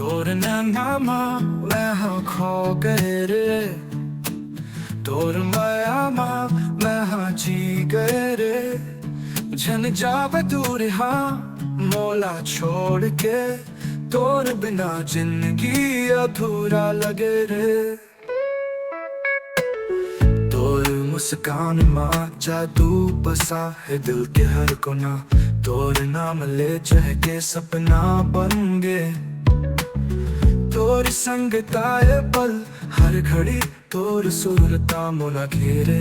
तोर नामा मैं हाँ खो गए रे, तोर माया माँ मैं हाँ जी गए रे। झन जावे दूर हाँ मोला छोड़ के, तोर बिना जिंदगी अधूरा लगे रे। तोर मुस्कान माँ जादू बसा है दिल के हर कोना, तोर नाम ले चहके सपना बन गे। तोर संग ताए पल हर घड़ी, तोर सूरता मोला घेरे।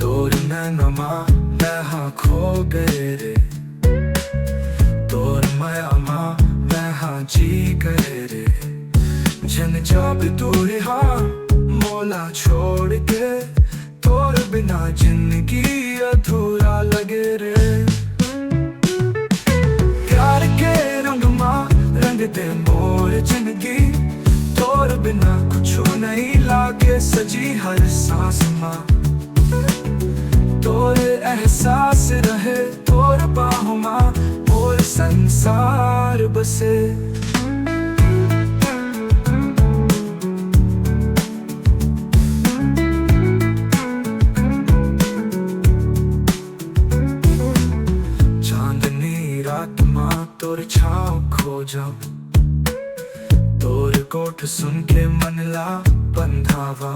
तोर नैनमा मैं हाँ खो गए रे, तोर माया माँ मैं हाँ जी गए रे। जन जब दूर हाँ मोला छोड़ के, तोर बिना जिंदगी अधूरा लगे रे। प्यार के रंग माँ रंग दे मोर जिंदगी, तोर बिना कुछ नहीं लागे सजी हर सांस माँ। तोर एहसास रहे तोर बाहों माँ, मोर संसार बसे। तोर छाँव खो जाओ, तोर कोठ सुन के मन ला बंधावा।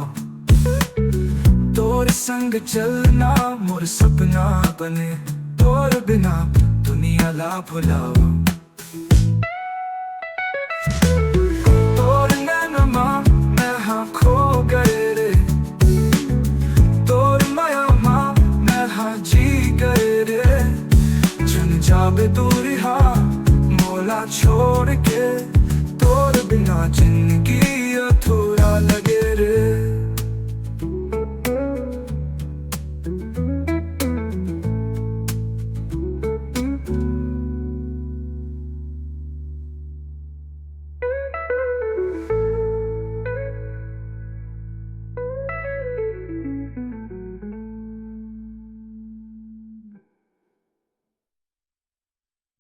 तोर संग चलना मोर सपना बने, तोर बिना दुनिया ला भुलाओ। तोर नैनमा मैं हाँ खो गए रे, तोर माया माँ मैं हाँ जी गए रे। जन जावे दूर हाँ मोला छोड़ के, तोर बिना जिंदगी